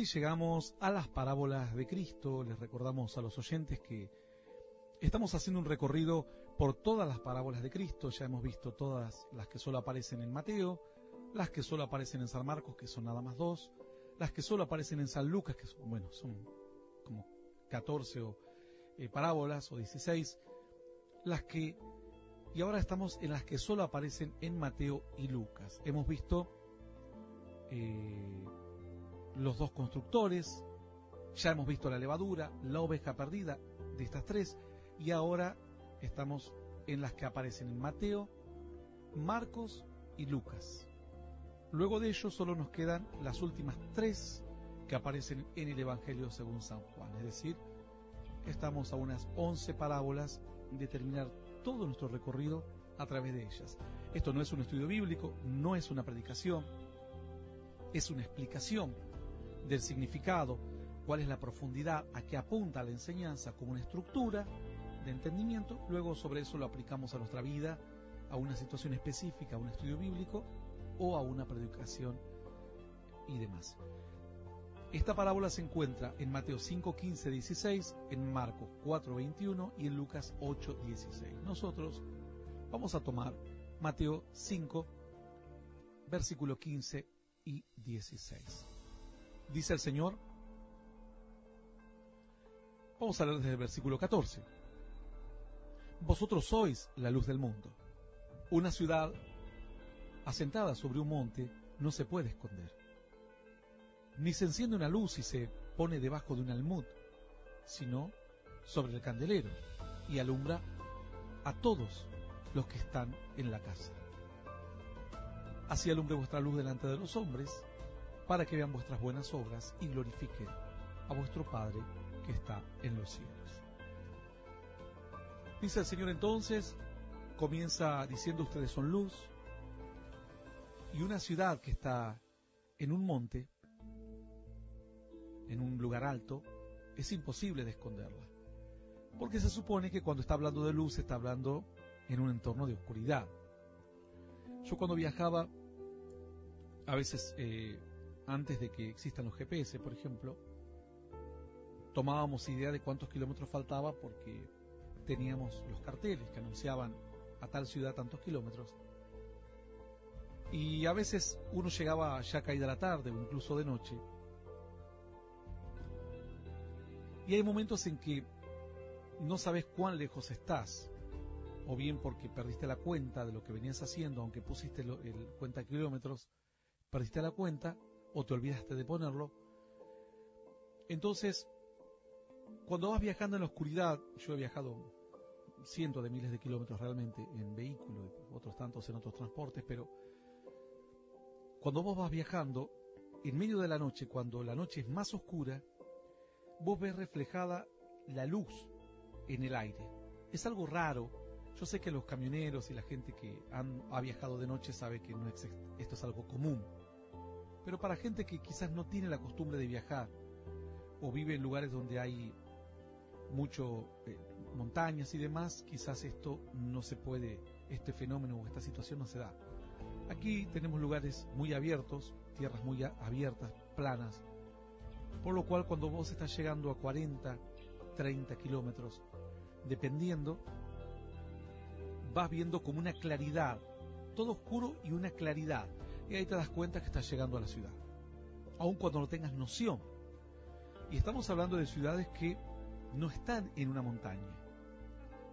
así llegamos a las parábolas de Cristo. Les recordamos a los oyentes que estamos haciendo un recorrido por todas las parábolas de Cristo. Ya hemos visto todas las que solo aparecen en Mateo, las que solo aparecen en San Marcos, que son nada más 2, las que solo aparecen en San Lucas, que son, bueno, son como 14 parábolas o 16, y ahora estamos en las que solo aparecen en Mateo y Lucas. Hemos visto los dos constructores, ya hemos visto la levadura, la oveja perdida de estas 3, y ahora estamos en las que aparecen en Mateo, Marcos y Lucas. Luego de ello solo nos quedan las últimas 3 que aparecen en el Evangelio según San Juan. Es decir, estamos a unas 11 parábolas de terminar todo nuestro recorrido a través de ellas. Esto no es un estudio bíblico, no es una predicación, es una explicación del significado, cuál es la profundidad a que apunta la enseñanza como una estructura de entendimiento. Luego sobre eso lo aplicamos a nuestra vida, a una situación específica, a un estudio bíblico o a una predicación y demás. Esta parábola se encuentra en Mateo 5, 15, 16, en Marcos 4, 21 y en Lucas 8, 16. Nosotros vamos a tomar Mateo 5, versículo 15 y 16. Dice el Señor, vamos a leer desde el versículo 14. Vosotros sois la luz del mundo. Una ciudad asentada sobre un monte no se puede esconder. Ni se enciende una luz y se pone debajo de un almud, sino sobre el candelero, y alumbra a todos los que están en la casa. Así alumbre vuestra luz delante de los hombres, para que vean vuestras buenas obras y glorifiquen a vuestro Padre que está en los cielos. Dice el Señor entonces, comienza diciendo: ustedes son luz, y una ciudad que está en un monte, en un lugar alto, es imposible de esconderla, porque se supone que cuando está hablando de luz está hablando en un entorno de oscuridad. Yo cuando viajaba, a veces antes de que existan los GPS, por ejemplo, tomábamos idea de cuántos kilómetros faltaba porque teníamos los carteles que anunciaban a tal ciudad tantos kilómetros, y a veces uno llegaba ya caída la tarde o incluso de noche, y hay momentos en que no sabes cuán lejos estás, o bien porque perdiste la cuenta de lo que venías haciendo, aunque pusiste el cuenta kilómetros, perdiste la cuenta o te olvidaste de ponerlo. Entonces, cuando vas viajando en la oscuridad, yo he viajado cientos de miles de kilómetros realmente en vehículo, otros tantos en otros transportes, pero cuando vos vas viajando en medio de la noche, cuando la noche es más oscura, vos ves reflejada la luz en el aire. Es algo raro. Yo sé que los camioneros y la gente que ha viajado de noche sabe que esto es algo común, pero para gente que quizás no tiene la costumbre de viajar o vive en lugares donde hay mucho montañas y demás, quizás esto no se puede, este fenómeno o esta situación no se da. Aquí tenemos lugares muy abiertos, tierras muy abiertas, planas, por lo cual cuando vos estás llegando a 40, 30 kilómetros, dependiendo, vas viendo como una claridad, todo oscuro y una claridad, y ahí te das cuenta que estás llegando a la ciudad, aun cuando no tengas noción. Y estamos hablando de ciudades que no están en una montaña.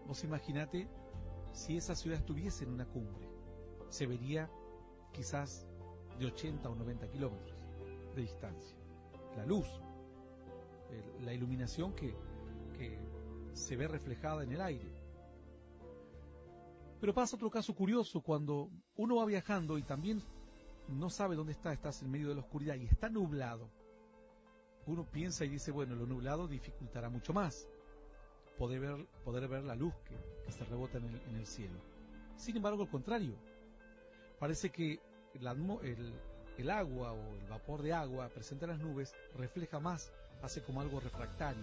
Vos imaginate si esa ciudad estuviese en una cumbre, se vería quizás de 80 o 90 kilómetros de distancia. La luz, la iluminación que se ve reflejada en el aire. Pero pasa otro caso curioso, cuando uno va viajando y también no sabe dónde estás en medio de la oscuridad y está nublado. Uno piensa y dice, bueno, lo nublado dificultará mucho más poder ver la luz que se rebota en el cielo. Sin embargo, al contrario, parece que el agua o el vapor de agua presente en las nubes refleja más, hace como algo refractario.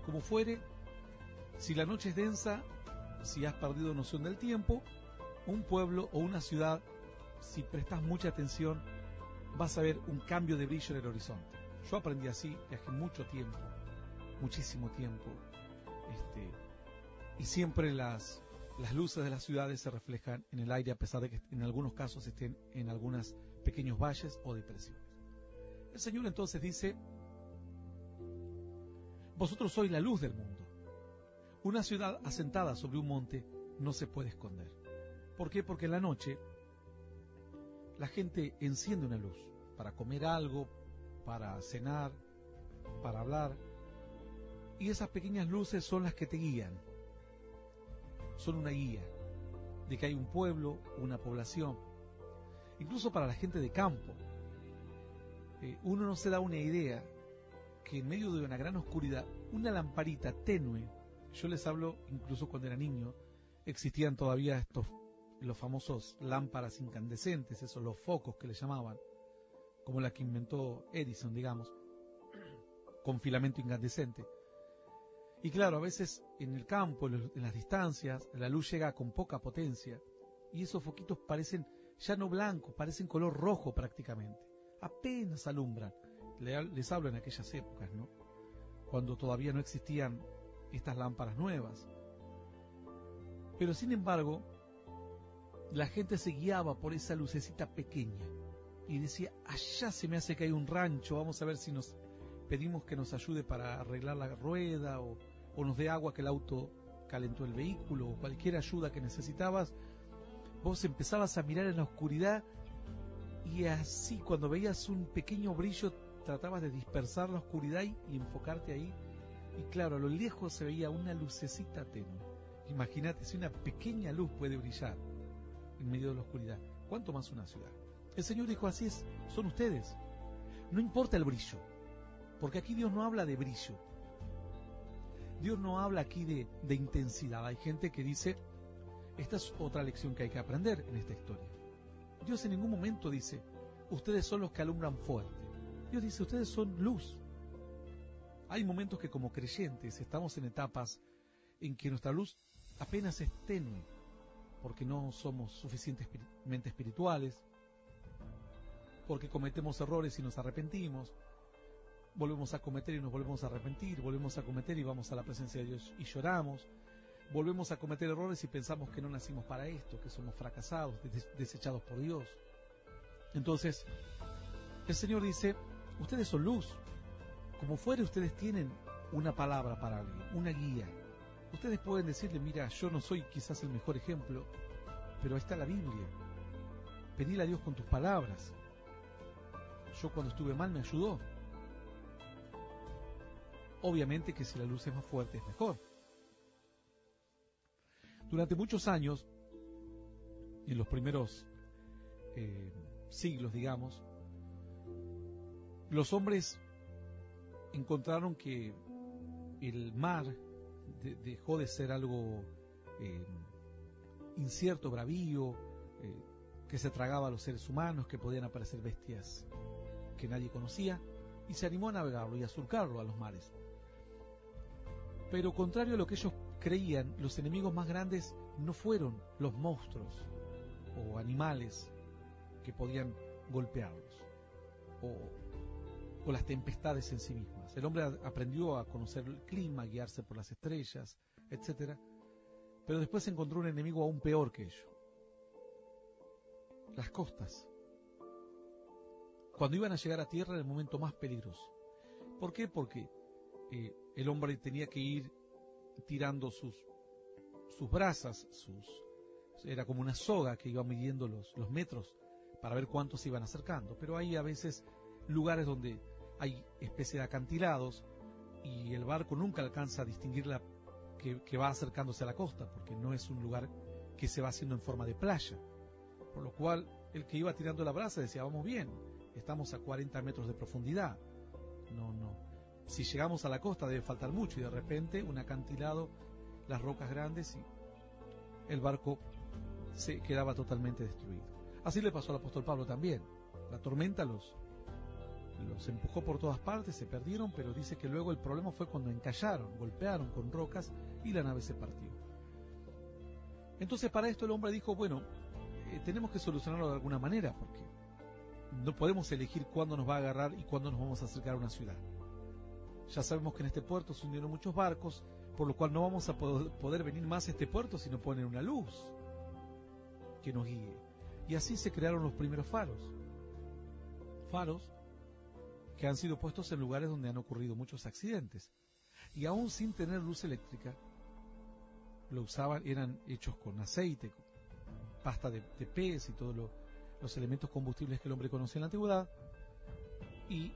Como fuere, si la noche es densa, si has perdido noción del tiempo, un pueblo o una ciudad, si prestas mucha atención, vas a ver un cambio de brillo en el horizonte. Yo aprendí así, viajé mucho tiempo, muchísimo tiempo, y siempre las luces de las ciudades se reflejan en el aire, a pesar de que en algunos casos estén en algunos pequeños valles o depresiones. El Señor entonces dice: vosotros sois la luz del mundo. Una ciudad asentada sobre un monte no se puede esconder. ¿Por qué? Porque en la noche la gente enciende una luz para comer algo, para cenar, para hablar, y esas pequeñas luces son las que te guían. Son una guía de que hay un pueblo, una población. Incluso para la gente de campo, uno no se da una idea que en medio de una gran oscuridad, una lamparita tenue, yo les hablo incluso cuando era niño, existían todavía los famosos lámparas incandescentes, esos los focos que le llamaban, como la que inventó Edison, digamos, con filamento incandescente. Y claro, a veces en el campo, en las distancias, la luz llega con poca potencia y esos foquitos parecen ya no blancos, parecen color rojo prácticamente. Apenas alumbran. Les hablo en aquellas épocas, ¿no? Cuando todavía no existían estas lámparas nuevas. Pero sin embargo, la gente se guiaba por esa lucecita pequeña y decía: allá se me hace que hay un rancho, vamos a ver si nos pedimos que nos ayude para arreglar la rueda o nos dé agua que el auto calentó el vehículo, o cualquier ayuda que necesitabas. Vos empezabas a mirar en la oscuridad y así cuando veías un pequeño brillo tratabas de dispersar la oscuridad y enfocarte ahí, y claro, a lo lejos se veía una lucecita tenue. Imagínate, si una pequeña luz puede brillar en medio de la oscuridad, ¿cuánto más una ciudad? El Señor dijo: así es, son ustedes. No importa el brillo, porque aquí Dios no habla de brillo. Dios no habla aquí de intensidad. Hay gente que dice: esta es otra lección que hay que aprender en esta historia. Dios en ningún momento dice: ustedes son los que alumbran fuerte. Dios dice: ustedes son luz. Hay momentos que como creyentes estamos en etapas en que nuestra luz apenas es tenue, porque no somos suficientemente espirituales, porque cometemos errores y nos arrepentimos, volvemos a cometer y nos volvemos a arrepentir, volvemos a cometer y vamos a la presencia de Dios y lloramos, volvemos a cometer errores y pensamos que no nacimos para esto, que somos fracasados, desechados por Dios. Entonces, el Señor dice: ustedes son luz. Como fuere, ustedes tienen una palabra para alguien, una guía. Ustedes pueden decirle: mira, yo no soy quizás el mejor ejemplo, pero ahí está la Biblia. Pedile a Dios con tus palabras. Yo cuando estuve mal me ayudó. Obviamente que si la luz es más fuerte es mejor. Durante muchos años, en los primeros siglos, digamos, los hombres encontraron que el mar dejó de ser algo incierto, bravío, que se tragaba a los seres humanos, que podían aparecer bestias que nadie conocía, y se animó a navegarlo y a surcarlo a los mares. Pero contrario a lo que ellos creían, los enemigos más grandes no fueron los monstruos o animales que podían golpearlos, o las tempestades en sí mismas. El hombre aprendió a conocer el clima, a guiarse por las estrellas, etc. Pero después encontró un enemigo aún peor que ello: las costas. Cuando iban a llegar a tierra era el momento más peligroso. ¿Por qué? Porque el hombre tenía que ir tirando sus brasas, era como una soga que iba midiendo los metros para ver cuántos se iban acercando. Pero hay a veces lugares donde hay especie de acantilados y el barco nunca alcanza a distinguir que va acercándose a la costa, porque no es un lugar que se va haciendo en forma de playa. Por lo cual el que iba tirando la brasa decía: vamos bien, estamos a 40 metros de profundidad. No. Si llegamos a la costa debe faltar mucho, y de repente un acantilado, las rocas grandes, y el barco se quedaba totalmente destruido. Así le pasó al apóstol Pablo también. La tormenta los empujó por todas partes, se perdieron, pero dice que luego el problema fue cuando encallaron, golpearon con rocas y la nave se partió. Entonces para esto el hombre dijo: bueno, tenemos que solucionarlo de alguna manera, porque no podemos elegir cuándo nos va a agarrar y cuándo nos vamos a acercar a una ciudad. Ya sabemos que en este puerto se hundieron muchos barcos, por lo cual no vamos a poder venir más a este puerto si no ponen una luz que nos guíe. Y así se crearon los primeros faros. Faros que han sido puestos en lugares donde han ocurrido muchos accidentes. Y aún sin tener luz eléctrica, lo usaban, eran hechos con aceite, con pasta de pez y todos los elementos combustibles que el hombre conocía en la antigüedad, y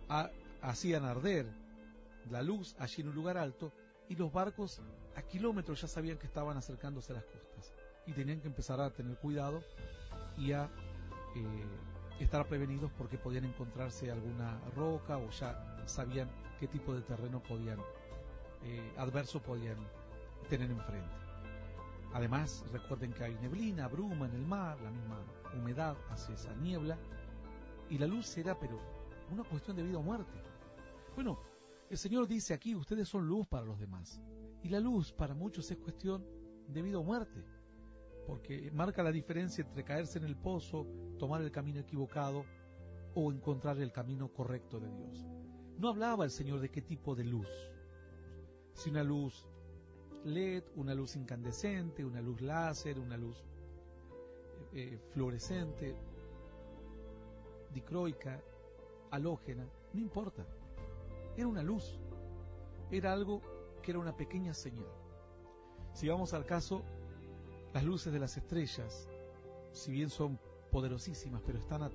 hacían arder la luz allí en un lugar alto, y los barcos a kilómetros ya sabían que estaban acercándose a las costas, y tenían que empezar a tener cuidado y a estar prevenidos porque podían encontrarse alguna roca, o ya sabían qué tipo de terreno adverso podían tener enfrente. Además, recuerden que hay neblina, bruma en el mar, la misma humedad hace esa niebla, y la luz era, pero, una cuestión de vida o muerte. Bueno, el Señor dice aquí, ustedes son luz para los demás, y la luz para muchos es cuestión de vida o muerte, porque marca la diferencia entre caerse en el pozo, tomar el camino equivocado, o encontrar el camino correcto de Dios. No hablaba el Señor de qué tipo de luz, si una luz LED, una luz incandescente, una luz láser, una luz fluorescente, dicroica, halógena, no importa. Era una luz, era algo que era una pequeña señal. Si vamos al caso, las luces de las estrellas, si bien son poderosísimas, pero están a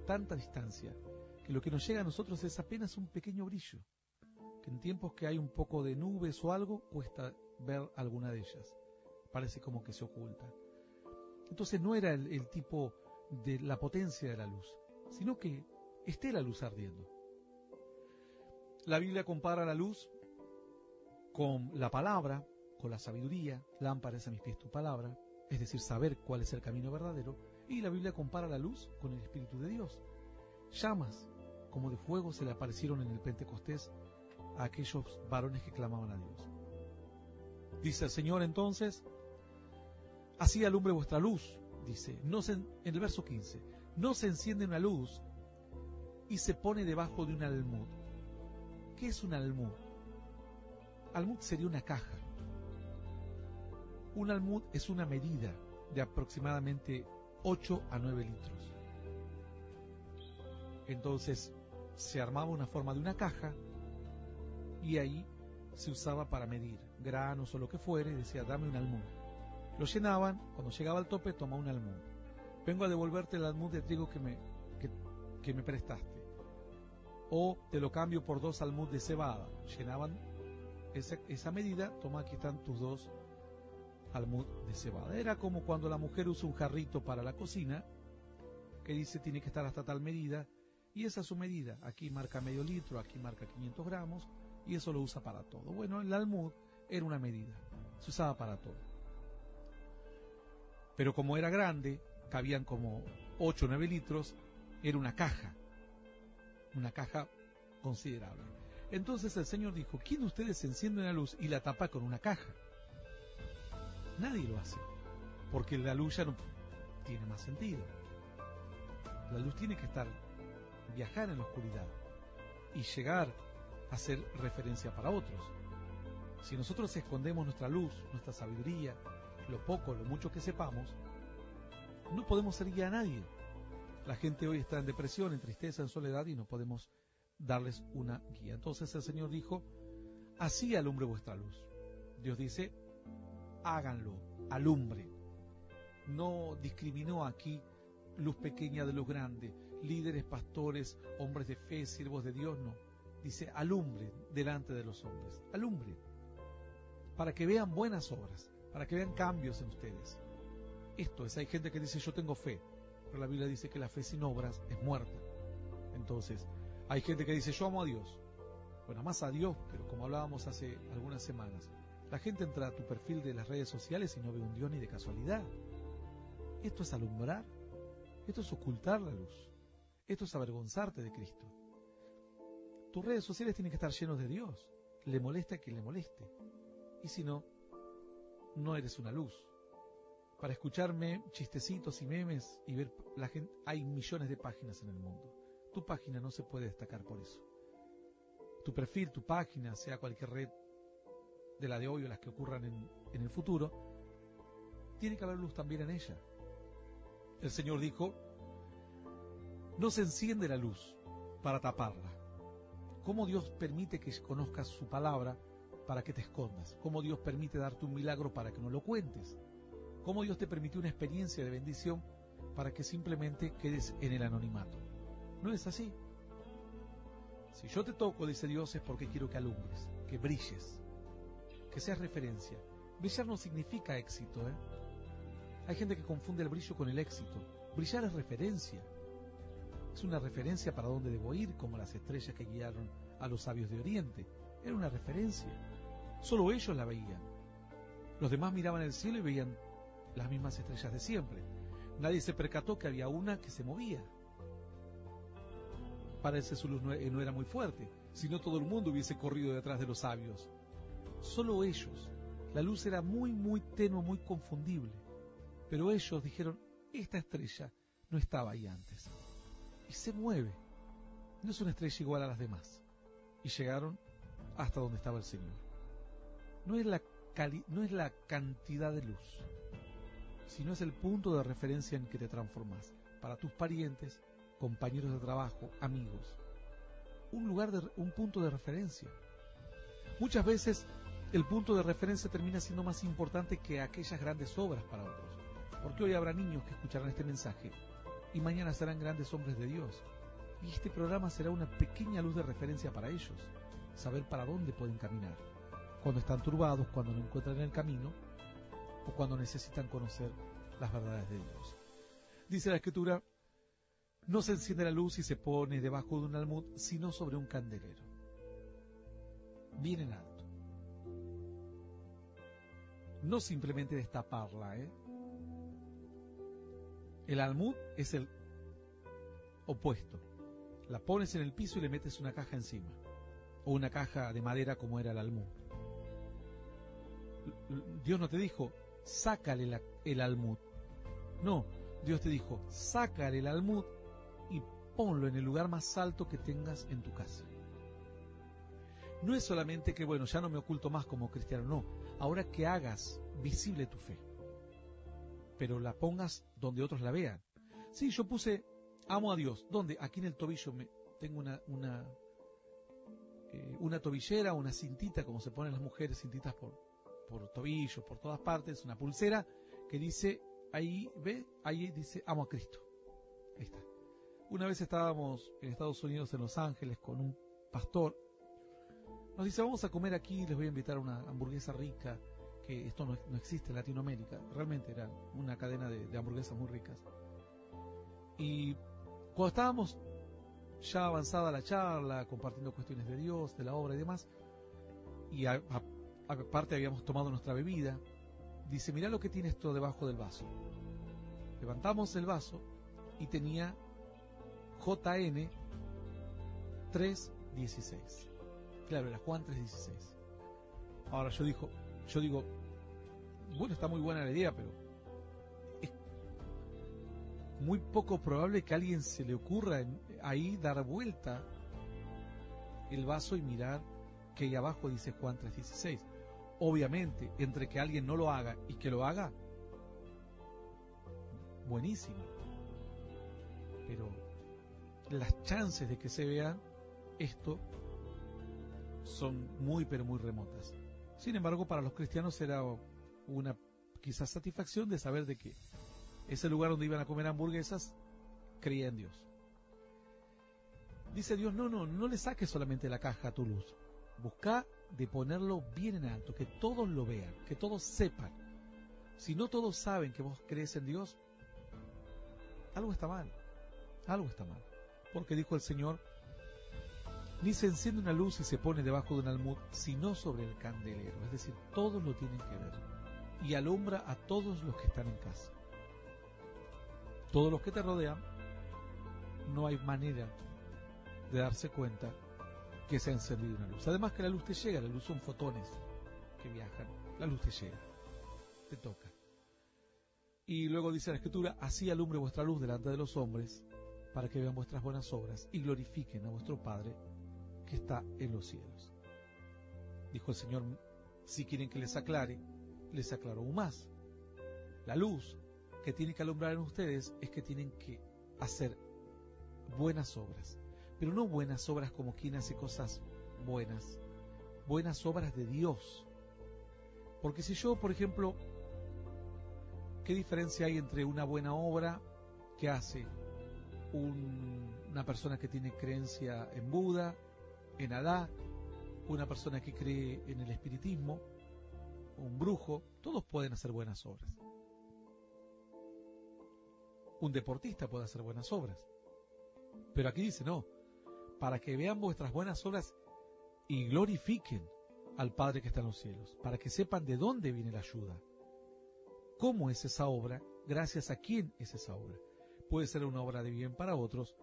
tanta distancia, que lo que nos llega a nosotros es apenas un pequeño brillo, que en tiempos que hay un poco de nubes o algo, cuesta ver alguna de ellas, parece como que se oculta. Entonces no era el tipo de la potencia de la luz, sino que esté la luz ardiendo. La Biblia compara la luz con la palabra, con la sabiduría. Lámpara es a mis pies tu palabra, es decir, saber cuál es el camino verdadero. Y la Biblia compara la luz con el Espíritu de Dios. Llamas como de fuego se le aparecieron en el Pentecostés a aquellos varones que clamaban a Dios. Dice el Señor entonces, así alumbre vuestra luz, dice, en el verso 15, no se enciende una luz y se pone debajo de un almud. ¿Qué es un almud? Almud sería una caja. Un almud es una medida de aproximadamente 8 a 9 litros. Entonces se armaba una forma de una caja y ahí se usaba para medir granos o lo que fuere, y decía, dame un almud. Lo llenaban, cuando llegaba al tope, toma un almud. Vengo a devolverte el almud de trigo que me prestaste. O te lo cambio por 2 almud de cebada. Llenaban esa medida, toma, aquí están tus 2 almud de cebada. Era como cuando la mujer usa un jarrito para la cocina, que dice tiene que estar hasta tal medida, y esa es su medida. Aquí marca medio litro, aquí marca 500 gramos, y eso lo usa para todo. Bueno, el almud era una medida, se usaba para todo. Pero como era grande, cabían como 8 o 9 litros, era una caja considerable. Entonces el Señor dijo, ¿quién de ustedes enciende una luz y la tapa con una caja? Nadie lo hace, porque la luz ya no tiene más sentido. La luz tiene que viajar en la oscuridad y llegar a ser referencia para otros. Si nosotros escondemos nuestra luz, nuestra sabiduría, lo poco, lo mucho que sepamos, no podemos ser guía a nadie. La gente hoy está en depresión, en tristeza, en soledad, y no podemos darles una guía. Entonces el Señor dijo, así alumbre vuestra luz. Dios dice, háganlo, alumbre. No discriminó aquí luz pequeña de luz grande, líderes, pastores, hombres de fe, siervos de Dios, no. Dice, alumbre delante de los hombres, alumbre, para que vean buenas obras, para que vean cambios en ustedes. Esto es, hay gente que dice, yo tengo fe, pero la Biblia dice que la fe sin obras es muerta. Entonces, hay gente que dice, yo amo a Dios. Bueno, amas a Dios, pero como hablábamos hace algunas semanas, la gente entra a tu perfil de las redes sociales y no ve un Dios ni de casualidad. Esto es alumbrar, esto es ocultar la luz, esto es avergonzarte de Cristo. Tus redes sociales tienen que estar llenos de Dios, le moleste a quien le moleste. Y si no, no eres una luz. para escucharme chistecitos y memes y ver la gente. Hay millones de páginas en el mundo. Tu página no se puede destacar por eso. Tu perfil, tu página, sea cualquier red de la de hoy o las que ocurran en el futuro, tiene que haber luz también en ella. El Señor dijo: no se enciende la luz para taparla. ¿Cómo Dios permite que conozcas su palabra para que te escondas? ¿Cómo Dios permite darte un milagro para que no lo cuentes? ¿Cómo Dios te permitió una experiencia de bendición para que simplemente quedes en el anonimato? No es así. Si yo te toco, dice Dios, es porque quiero que alumbres, que brilles, que seas referencia. Brillar no significa éxito, ¿eh? Hay gente que confunde el brillo con el éxito. Brillar es referencia. Es una referencia para dónde debo ir, como las estrellas que guiaron a los sabios de Oriente. Era una referencia. Solo ellos la veían. Los demás miraban el cielo y veían las mismas estrellas de siempre. Nadie se percató que había una que se movía. Parece su luz no era muy fuerte, si no todo el mundo hubiese corrido detrás de los sabios. Solo ellos. La luz era muy, muy tenue, muy confundible. Pero ellos dijeron: esta estrella no estaba ahí antes. Y se mueve. No es una estrella igual a las demás. Y llegaron hasta donde estaba el Señor. No es la cantidad de luz, sino es el punto de referencia en que te transformas. Para tus parientes, compañeros de trabajo, amigos. Un punto de referencia. Muchas veces el punto de referencia termina siendo más importante que aquellas grandes obras para otros. Porque hoy habrá niños que escucharán este mensaje y mañana serán grandes hombres de Dios. Y este programa será una pequeña luz de referencia para ellos. Saber para dónde pueden caminar. Cuando están turbados, cuando no encuentran el camino o cuando necesitan conocer las verdades de Dios. Dice la Escritura: no se enciende la luz y se pone debajo de un almud, sino sobre un candelero, bien en alto. No simplemente destaparla, El almud es el opuesto. La pones en el piso y le metes una caja encima, o una caja de madera como era el almud. Dios no te dijo: sácale el almud. No, Dios te dijo: sácale el almud y ponlo en el lugar más alto que tengas en tu casa. No es solamente que, bueno, ya no me oculto más como cristiano, no. Ahora que hagas visible tu fe, pero la pongas donde otros la vean. Sí, yo puse amo a Dios. ¿Dónde? Aquí en el tobillo tengo una tobillera, una cintita, como se ponen las mujeres, cintitas por tobillos, por todas partes, una pulsera que dice, ahí dice amo a Cristo. Ahí está. Una vez estábamos en Estados Unidos, en Los Ángeles, con un pastor. Nos dice: vamos a comer aquí, les voy a invitar a una hamburguesa rica, que esto no existe en Latinoamérica. Realmente era una cadena de hamburguesas muy ricas. Y cuando estábamos ya avanzada la charla, compartiendo cuestiones de Dios, de la obra y demás, y aparte habíamos tomado nuestra bebida, dice: mirá lo que tiene esto debajo del vaso. Levantamos el vaso y tenía JN 3:16. Claro, era Juan 3:16. Ahora yo digo, bueno, está muy buena la idea, pero es muy poco probable que a alguien se le ocurra ahí dar vuelta el vaso y mirar que ahí abajo dice Juan 3:16. Obviamente, entre que alguien no lo haga y que lo haga, buenísimo. Pero las chances de que se vea esto son muy, pero muy remotas. Sin embargo, para los cristianos era una quizás satisfacción de saber de que ese lugar donde iban a comer hamburguesas creía en Dios. Dice Dios: no le saques solamente la caja a tu luz. Busca de ponerlo bien en alto, que todos lo vean, que todos sepan. Si no todos saben que vos crees en Dios, algo está mal. Algo está mal. Porque dijo el Señor: ni se enciende una luz y se pone debajo de un almud, sino sobre el candelero. Es decir, todos lo tienen que ver. Y alumbra a todos los que están en casa. Todos los que te rodean, no hay manera de darse cuenta que se ha encendido una luz. Además que la luz te llega, la luz son fotones que viajan. La luz te llega, te toca. Y luego dice la Escritura, así alumbre vuestra luz delante de los hombres, para que vean vuestras buenas obras y glorifiquen a vuestro Padre que está en los cielos. Dijo el Señor, si quieren que les aclare, les aclaro aún más. La luz que tiene que alumbrar en ustedes es que tienen que hacer buenas obras, pero no buenas obras como quien hace cosas buenas, buenas obras de Dios. Porque si yo, por ejemplo, ¿qué diferencia hay entre una buena obra que hace una persona que tiene creencia en Buda, en Alá, una persona que cree en el espiritismo, un brujo? Todos pueden hacer buenas obras. Un deportista puede hacer buenas obras. Pero aquí dice, no, para que vean vuestras buenas obras y glorifiquen al Padre que está en los cielos, para que sepan de dónde viene la ayuda. ¿Cómo es esa obra? Gracias a quién es esa obra. Puede ser una obra de bien para otros,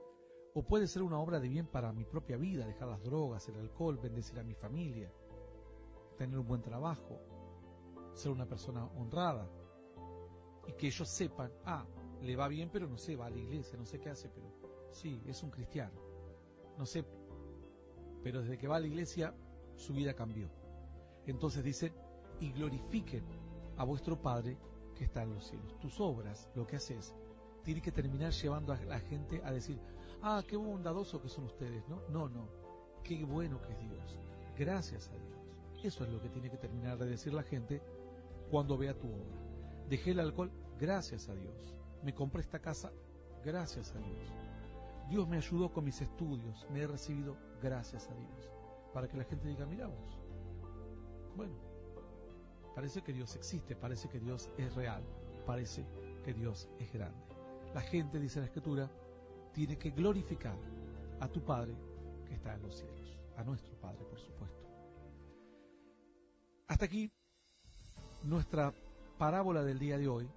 o puede ser una obra de bien para mi propia vida, dejar las drogas, el alcohol, bendecir a mi familia, tener un buen trabajo, ser una persona honrada, y que ellos sepan, le va bien, pero no sé, va a la iglesia, no sé qué hace, pero sí, es un cristiano, no sé, pero desde que va a la iglesia, su vida cambió. Entonces dice, y glorifiquen a vuestro Padre que está en los cielos. Tus obras, lo que haces, tiene que terminar llevando a la gente a decir, qué bondadoso que son ustedes, ¿no? No, qué bueno que es Dios, gracias a Dios. Eso es lo que tiene que terminar de decir la gente cuando vea tu obra. Dejé el alcohol, gracias a Dios. Me compré esta casa, gracias a Dios. Dios me ayudó con mis estudios, me he recibido, gracias a Dios. Para que la gente diga, mira vos, bueno, parece que Dios existe, parece que Dios es real, parece que Dios es grande. La gente, dice la Escritura, tiene que glorificar a tu Padre que está en los cielos, a nuestro Padre, por supuesto. Hasta aquí nuestra parábola del día de hoy.